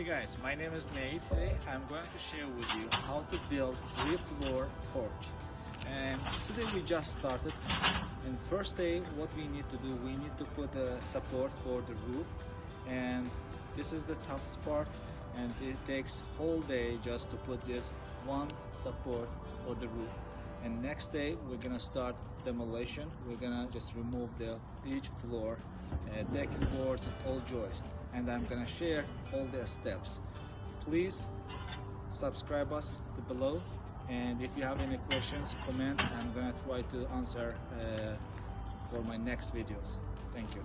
guys, my name is Nate. Today I'm going to share with you how to build 3-floor porch. And today we just started. And first day, what we need to do, we need to put a support for the roof. And this is the toughest part. And it takes whole day just to put this one support for the roof. And next day we're gonna start demolition. We're gonna just remove each floor, decking boards, all joists, and I'm gonna share all the steps. Please subscribe us below, and if you have any questions, comment. I'm gonna try to answer for my next videos. Thank you.